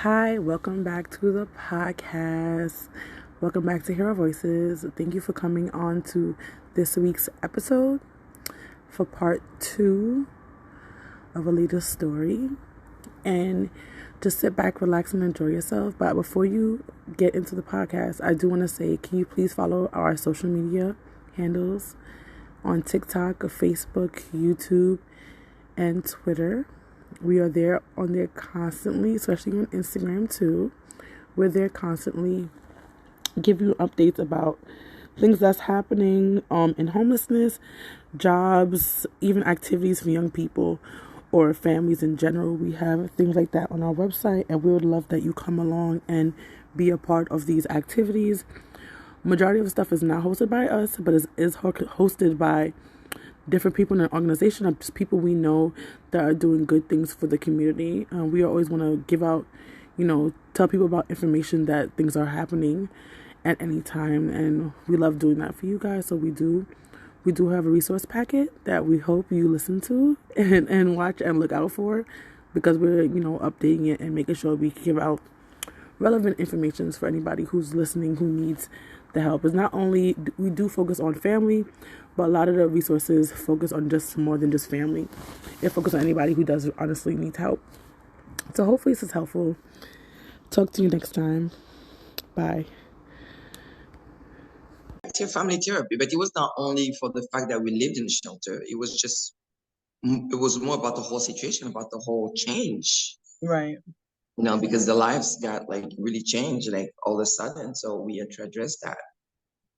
Hi, welcome back to the podcast. Welcome back to Hear Our Voices. Thank you for coming on to this week's episode for part 2 of Alida's story. And just sit back, relax, and enjoy yourself. But before you get into the podcast, I do want to say, can you please follow our social media handles on TikTok, Facebook, YouTube, and Twitter? We are there on there constantly, especially on Instagram too. We're there constantly, give you updates about things that's happening in homelessness, jobs, even activities for young people or families in general. We have things like that on our website, and we would love that you come along and be a part of these activities. Majority of the stuff is not hosted by us, but is hosted by different people in an organization, or just people we know that are doing good things for the community. We always want to give out, tell people about information that things are happening at any time, and we love doing that for you guys. So we do have a resource packet that we hope you listen to and watch and look out for, because we're updating it and making sure we give out relevant information for anybody who's listening who needs the help. It's not only we do focus on family, but a lot of the resources focus on just more than just family. It focuses on anybody who does honestly need help. So hopefully this is helpful. Talk to you next time. Bye. Active family therapy, but it was not only for the fact that we lived in the shelter. It was more about the whole situation, about the whole change. Right. Because the lives got like really changed like all of a sudden. So we had to address that.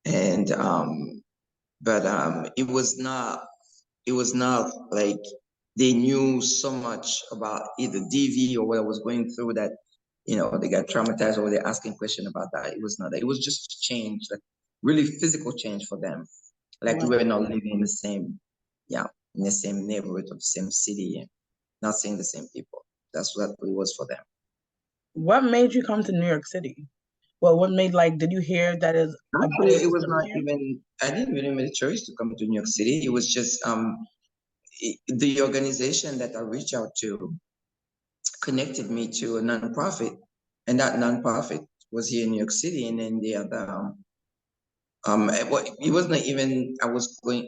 And but it was not like they knew so much about either DV or what I was going through that they got traumatized or they're asking questions about that. It was not that. It was just change, like really physical change for them. Like we were not living in the same, in the same neighborhood or the same city, not seeing the same people. That's what it was for them. What made you come to New York City? Well, what made, did you hear that is a Actually, better it was system not here? even. I didn't really make a choice to come to New York City. It was just the organization that I reached out to connected me to a nonprofit, and that nonprofit was here in New York City, and then the other. It wasn't even. I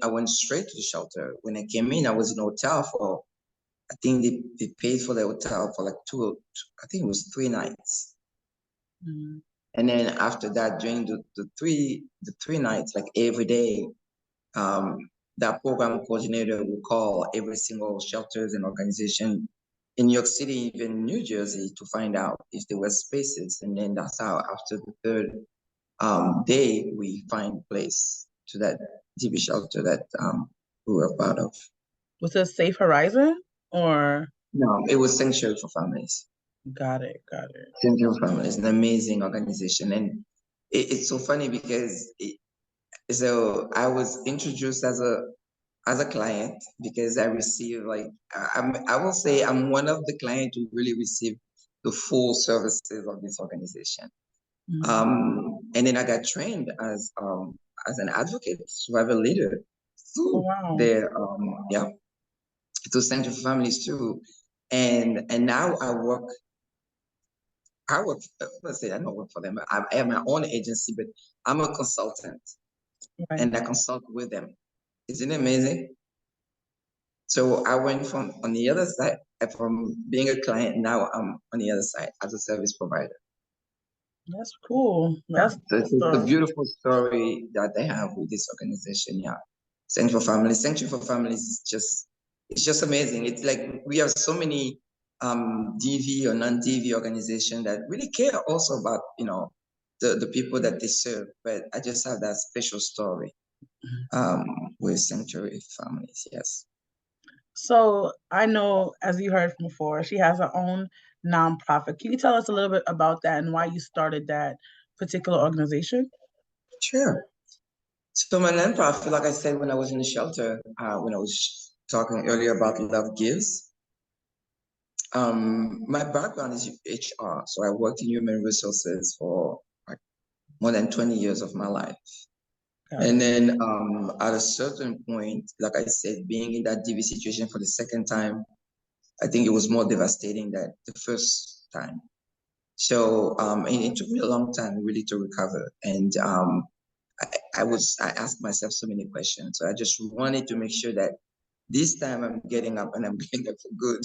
went straight to the shelter. When I came in, I was in a hotel for. I think they paid for the hotel for like I think it was 3 nights. Mm. And then after that, during the three nights, like every day, um, that program coordinator will call every single shelters and organization in New York City, even New Jersey, to find out if there were spaces. And then that's how after the third day, we find place to that DB shelter that we were part of. Was it Safe Horizon or? No, it was Sanctuary for Families. Got it. Sanctuary for Families is an amazing organization. And it's so funny because so I was introduced as a client because I receive like I will say I'm one of the clients who really receive the full services of this organization. And then I got trained as an advocate, survivor leader Oh, through wow. their to Center for Families too. And now let's say I don't work for them. I have my own agency, but I'm a consultant Right. and I consult with them. Isn't it amazing? So I went from on the other side, from being a client, now I'm on the other side as a service provider. That's cool. Yeah. That's a So cool it's a story. beautiful story that they have with this organization. Yeah. Sanctuary for Families. Sanctuary for Families is it's just amazing. It's like we have so many DV or non-DV organizations that really care also about, the people that they serve. But I just have that special story um, with Sanctuary Families. Yes. So I know, as you heard from before, she has her own nonprofit. Can you tell us a little bit about that and why you started that particular organization? Sure. So my nonprofit, like I said, when I was in the shelter, when I was talking earlier about Love Gives, my background is HR. So I worked in human resources for like more than 20 years of my life. And then at a certain point, like I said, being in that DV situation for the second time, I think it was more devastating than the first time. So, and it took me a long time really to recover. And I asked myself so many questions. So I just wanted to make sure that this time I'm getting up and I'm getting up for good.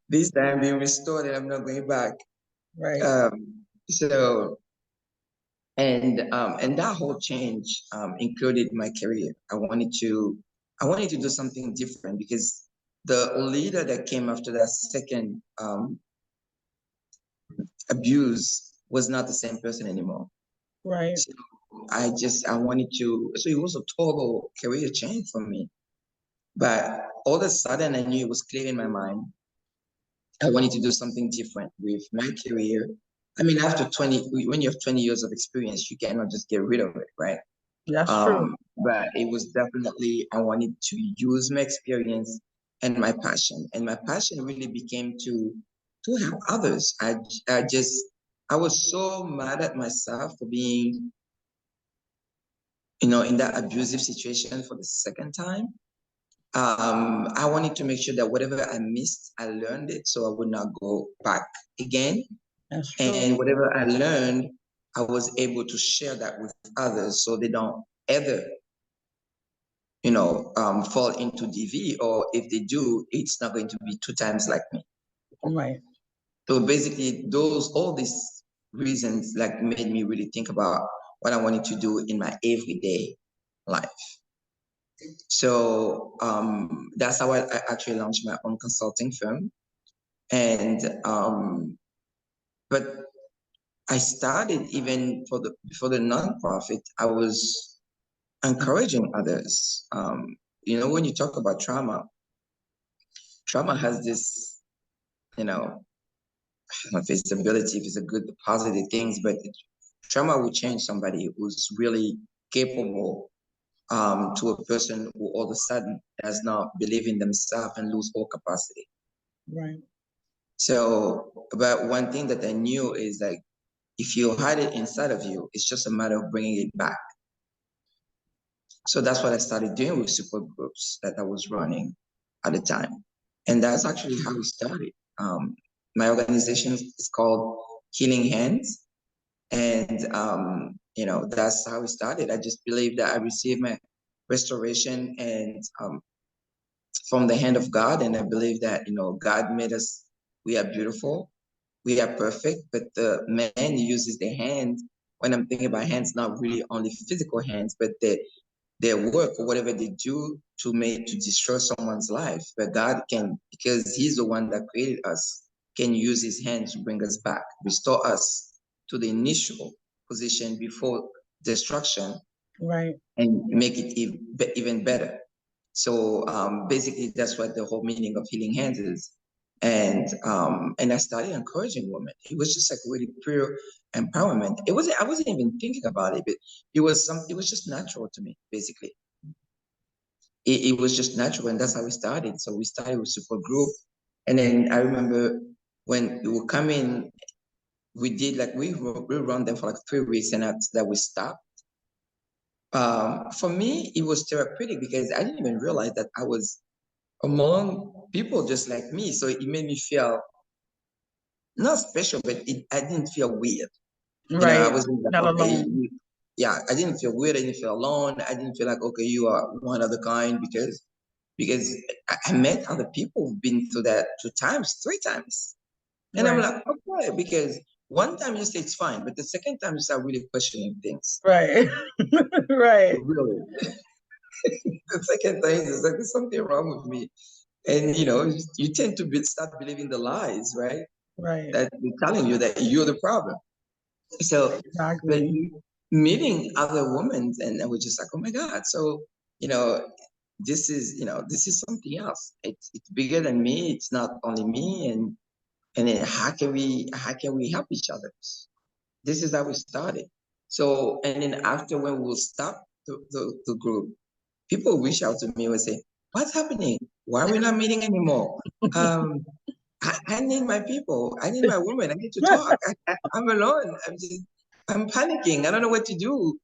This time being restored and I'm not going back. Right. So and that whole change included my career. I wanted to do something different because the leader that came after that second abuse was not the same person anymore. Right. So I wanted to, so it was a total career change for me. But all of a sudden I knew it was clear in my mind. I wanted to do something different with my career. I mean, after 20, when you have 20 years of experience, you cannot just get rid of it, right? That's true. But it was definitely, I wanted to use my experience and my passion. And my passion really became to help others. I was so mad at myself for being, in that abusive situation for the second time. I wanted to make sure that whatever I missed, I learned it so I would not go back again. That's true. And whatever I learned, I was able to share that with others so they don't ever, fall into DV, or if they do, it's not going to be two times like me. Right. So basically, all these reasons like made me really think about what I wanted to do in my everyday life. So that's how I actually launched my own consulting firm. And but I started even for the nonprofit. I was encouraging others. When you talk about trauma has this, I don't know if it's ability, if it's a good positive things, but trauma will change somebody who's really capable to a person who all of a sudden does not believe in themselves and lose all capacity. Right. So, but one thing that I knew is like, if you hide it inside of you, it's just a matter of bringing it back. So that's what I started doing with support groups that I was running at the time. And that's actually how we started. My organization is called Healing Hands. And, that's how it started. I just believe that I received my restoration and from the hand of God. And I believe that, God made us, we are beautiful, we are perfect, but the man uses the hand. When I'm thinking about hands, not really only physical hands, but their work or whatever they do to destroy someone's life. But God can, because He's the one that created us, can use His hands to bring us back, restore us to the initial position before destruction, Right. and make it even better. So basically, that's what the whole meaning of healing hands is. And I started encouraging women. It was just like really pure empowerment. I wasn't even thinking about it, but it was just natural to me, basically. It was just natural, and that's how we started. So we started with support group. And then I remember when we would come in, we did like we run them for like 3 weeks, and after that we stopped. For me, it was therapeutic because I didn't even realize that I was among people just like me. So it made me feel not special, but I didn't feel weird. I Right. wasn't like, Not okay, alone. yeah, I didn't feel weird. I didn't feel alone. I didn't feel like, okay, you are one of the kind because I met other people who've been through that 2 times, 3 times. And I'm Right. like, okay, because one time you say it's fine, but the second time you start really questioning things. Right. Right. Really. The second time is like, there's something wrong with me. And you tend to start believing the lies, right? Right. That they're telling you that you're the problem. So, but Exactly. meeting other women, and I was just like, oh my God. So, you know, this is something else. It's bigger than me. It's not only me. And then how can we help each other? This is how we started. So, and then after when we will stop the group, people reach out to me and say, what's happening? Why are we not meeting anymore? Um, I need my people. I need my woman. I need to talk. I'm alone. I'm panicking. I don't know what to do.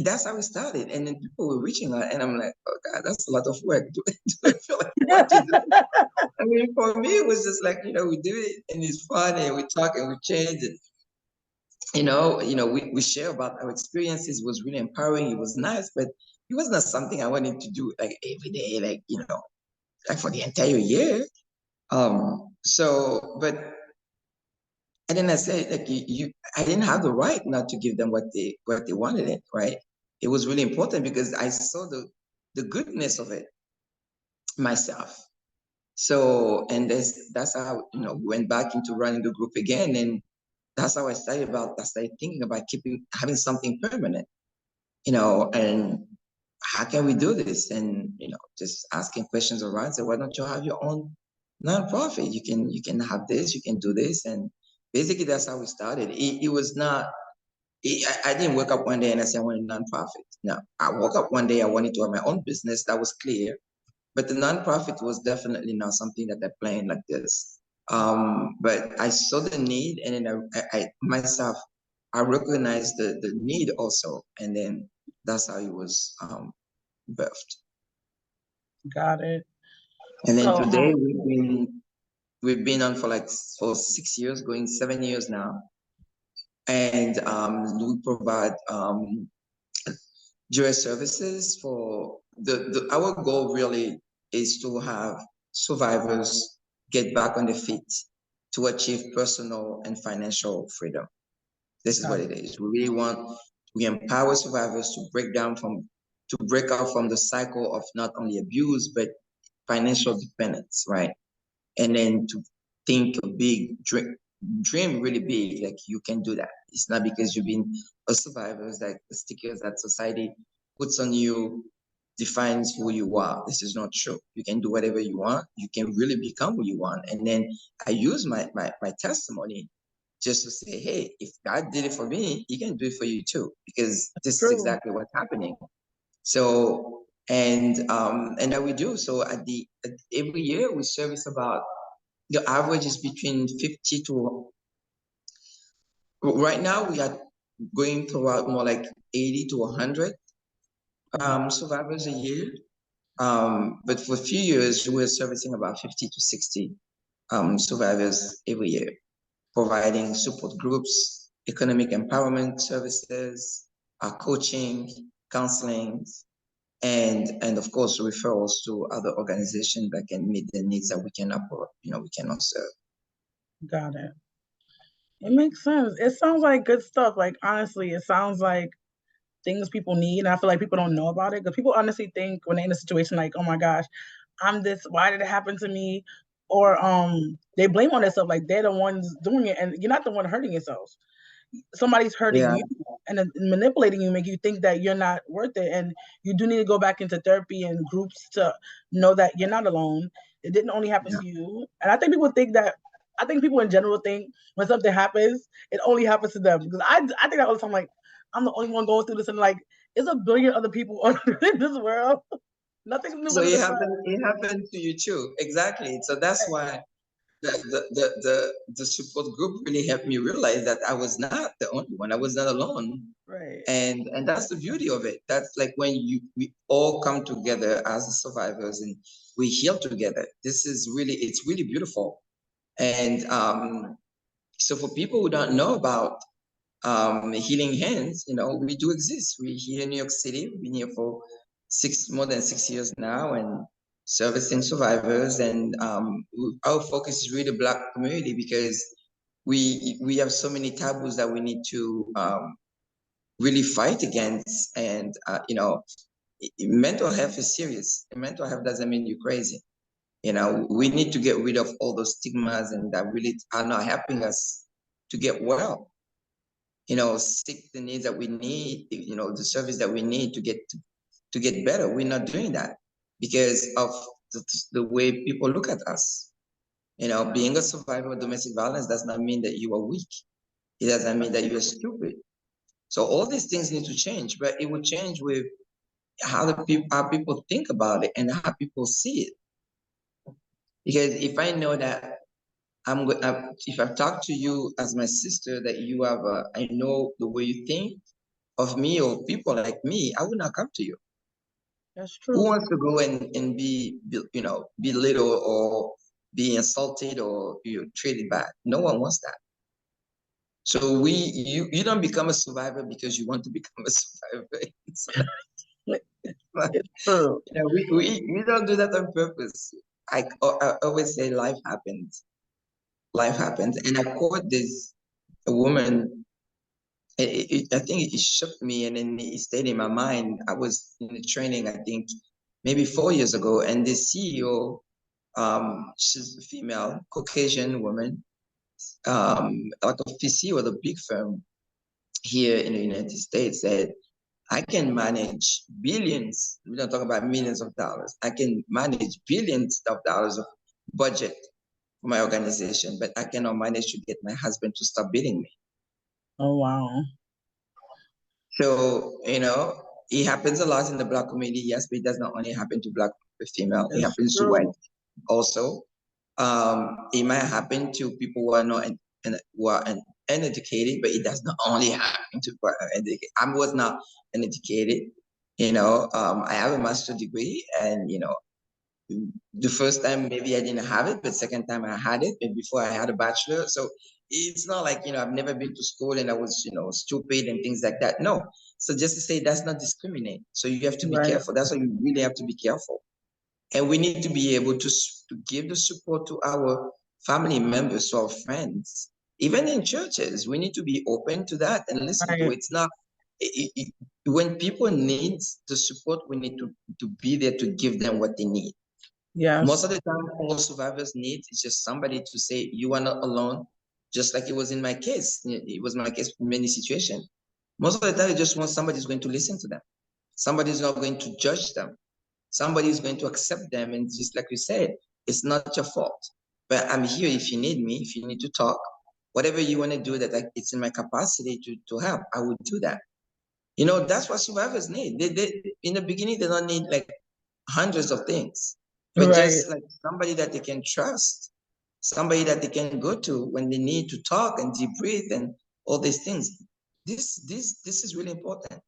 that's how it started. And then people were reaching out, and I'm like, oh God, that's a lot of work. Do I feel like I want to do it? I mean, for me, it was just like, we do it and it's fun and we talk and we change. And, we share about our experiences. It was really empowering. It was nice, but it was not something I wanted to do like every day, like for the entire year. But and then I said, like I didn't have the right not to give them what they wanted it, right? It was really important because I saw the goodness of it myself. So, and that's how we went back into running the group again, and that's how I started thinking about having something permanent, and how can we do this? And just asking questions around. So why don't you have your own nonprofit? You can have this, you can do this, and basically that's how we started. It was not. I didn't wake up one day and I said I want a nonprofit. No, I woke up one day I wanted to have my own business. That was clear, but the nonprofit was definitely not something that I planned like this. But I saw the need, and then I myself, I recognized the need also, and then that's how it was birthed. Got it. And then So, today we've been on for 6 years, going 7 years now, and we provide jury services for our goal really is to have survivors get back on their feet to achieve personal and financial freedom. This is what it is. We empower survivors to break out from the cycle of not only abuse, but financial dependence, right? And then to think a big dream really big, like you can do that. It's not because you've been a survivor, it's like the stickers that society puts on you defines who you are. This is not true. You can do whatever you want. You can really become who you want. And then I use my testimony just to say, hey, if God did it for me, he can do it for you too, because this is exactly what's happening. So, and that we do. So every year we service about, the average is between 50 to, right now we are going toward more like 80 to 100 survivors a year. But for a few years, we're servicing about 50 to 60 survivors every year, providing support groups, economic empowerment services, coaching, counseling, and of course referrals to other organizations that can meet the needs that we cannot serve. Got it. It makes sense. It sounds like good stuff. Like, honestly, it sounds like things people need. And I feel like people don't know about it because people honestly think when they're in a situation like, oh my gosh, I'm this, why did it happen to me? Or they blame on themselves like they're the ones doing it, and you're not the one hurting yourself. Somebody's hurting you and manipulating you, make you think that you're not worth it. And you do need to go back into therapy and groups to know that you're not alone. It didn't only happen to you. And I think people in general think when something happens, it only happens to them. Because I think that all the time, like, I'm the only one going through this, and like, there's a billion other people in this world. Nothing's new. So it happened to you too. Exactly. So that's why the support group really helped me realize that I was not the only one. I was not alone. Right. And that's the beauty of it. That's like when we all come together as survivors and we heal together. It's really beautiful. And so for people who don't know about Healing Hands, we do exist. We're here in New York City. We've been here for more than 6 years now, and servicing survivors. And our focus is really the Black community, because we have so many taboos that we need to really fight against. And mental health is serious. Mental health doesn't mean you're crazy. We need to get rid of all those stigmas and that really are not helping us to get well. Seek the needs that we need, the service that we need to get better. We're not doing that because of the way people look at us. Being a survivor of domestic violence does not mean that you are weak. It doesn't mean that you are stupid. So all these things need to change, but it will change with how people think about it and how people see it. Because if I know that if I talk to you as my sister, that I know the way you think, of me or people like me, I would not come to you. That's Who true. wants to go and be belittled or be insulted or treated bad? No one wants that. So you don't become a survivor because you want to become a survivor. It's true. We don't do that on purpose. I always say life happens. Life happens. And I quote this a woman. I think it shook me, and then it stayed in my mind. I was in a training, I think, maybe 4 years ago, and the CEO, she's a female, Caucasian woman, like a CEO of a big firm here in the United States, said, I can manage billions. We don't talk about millions of dollars. I can manage billions of dollars of budget for my organization, but I cannot manage to get my husband to stop beating me. Oh, wow. So, it happens a lot in the Black community, yes, but it does not only happen to Black female, it It's happens to true. white also. It might happen to people who are not uneducated, but it does not only happen to people who are educated. I was not uneducated, I have a master's degree, and the first time maybe I didn't have it, but second time I had it, and before I had a bachelor. So it's not like, I've never been to school and I was, stupid and things like that. No. So just to say that's not discriminate. So you have to be Right. careful. That's why you really have to be careful. And we need to be able to give the support to our family members, to our friends, even in churches. We need to be open to that and listen to Right. it. It's not, when people need the support, we need to be there to give them what they need. Most Yes. of the time, all survivors need is just somebody to say, you are not alone, just like it was in my case. It was my case in many situations. Most of the time, they just want somebody who's going to listen to them. Somebody is not going to judge them. Somebody is going to accept them. And just like you said, it's not your fault. But I'm here if you need me, if you need to talk, whatever you want to do that it's in my capacity to help, I would do that. That's what survivors need. They in the beginning, they don't need like hundreds of things, but Right. just like somebody that they can trust, somebody that they can go to when they need to talk and debrief and all these things. This is really important.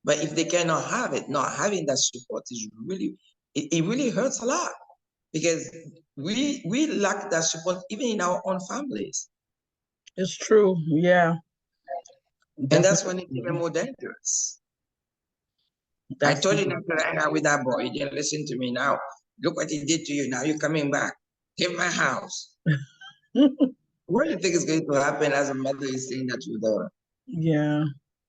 But if they cannot have it, not having that support is really, it really hurts a lot, because we lack that support even in our own families. It's true. Yeah. And that's when it's even Definitely. more dangerous. I That's told you not to hang out with that boy. You didn't listen to me. Now look what he did to you. Now you're coming back. Give my house. What do you think is going to happen as a mother is saying that to the daughter? Yeah.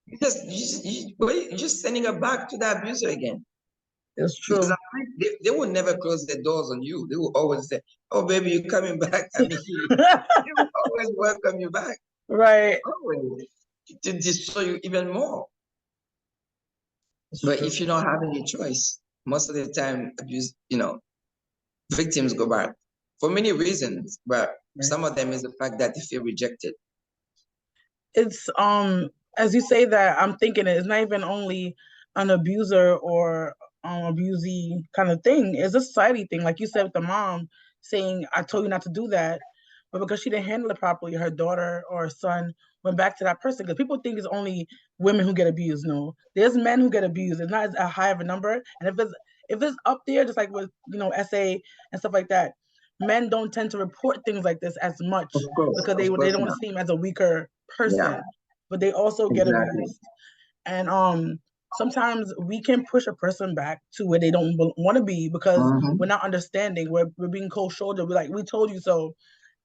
You're just sending her back to the abuser again. It's Because true. they will never close their doors on you. They will always say, "Oh, baby, you're coming back." I mean, they will always welcome you back. Right. Always to destroy you even more. It's But true. if you don't have any choice, most of the time, victims go back for many reasons. But Right. some of them is the fact that they feel rejected. It's as you say that, I'm thinking it's not even only an abuser or abusee kind of thing. It's a society thing, like you said with the mom saying, "I told you not to do that," but because she didn't handle it properly, her daughter or son went back to that person. Because people think it's only women who get abused. No, there's men who get abused. It's not as high of a number, and if it's up there, just like with SA and stuff like that, men don't tend to report things like this as much because they Of they course don't not. seem as a weaker Yeah, person, but they also get exactly. abused. And sometimes we can push a person back to where they don't want to be because we're Mm-hmm. not understanding. We're being cold shouldered. We're like, we told you so.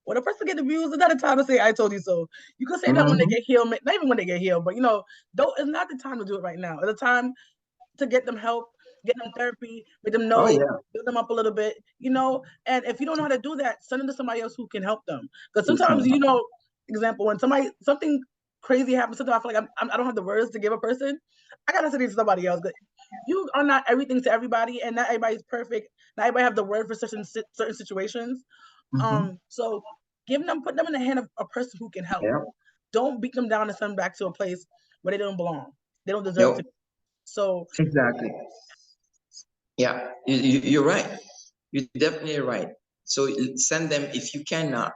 When a person get abused, it's not a time to say I told you so. You can say that when they Mm-hmm. get healed, not even when they get healed, but though it's not the time to do it right now. It's a time to get them help, get them therapy, make them Oh know, yeah. build them up a little bit. And if you don't know how to do that, send them to somebody else who can help them. Because sometimes, example, when something crazy happens, sometimes I feel like I don't have the words to give a person. I gotta send it to somebody else. But you are not everything to everybody, and not everybody's perfect. Not everybody have the word for certain situations. Mm-hmm. So put them in the hand of a person who can help. Yeah. Don't beat them down and send them back to a place where they don't belong. They don't deserve to. Yep. So Exactly. Yeah, you're right. You're definitely right. So send them if you cannot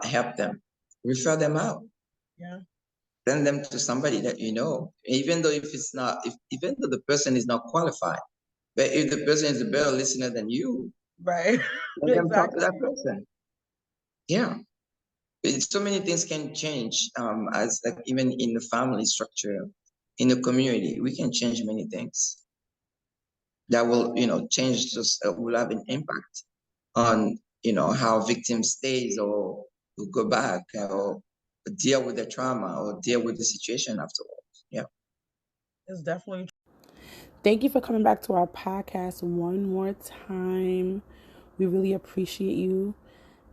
help them, refer them out. yeah. send them to somebody that you know, even though if it's not, if even though the person is not qualified, but if the person is a better listener than you, Right. let them talk to that Exactly. person. Yeah. So many things can change as like even in the family structure, in the community, we can change many things that will, change just will have an impact on, how victims stays or will go back or deal with the trauma or deal with the situation afterwards. Yeah. It's definitely. Thank you for coming back to our podcast one more time. We really appreciate you.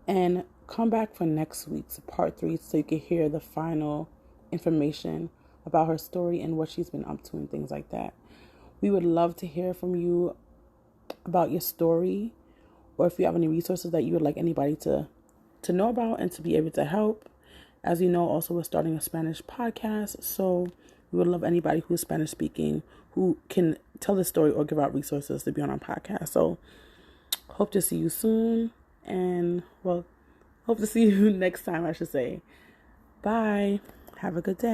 And come back for next week's part 3 so you can hear the final information about her story and what she's been up to and things like that. We would love to hear from you about your story, or if you have any resources that you would like anybody to know about and to be able to help. As you know, also we're starting a Spanish podcast, so we would love anybody who's Spanish speaking who can tell the story or give out resources to be on our podcast. So hope to see you soon, and well, hope to see you next time, I should say. Bye. Have a good day.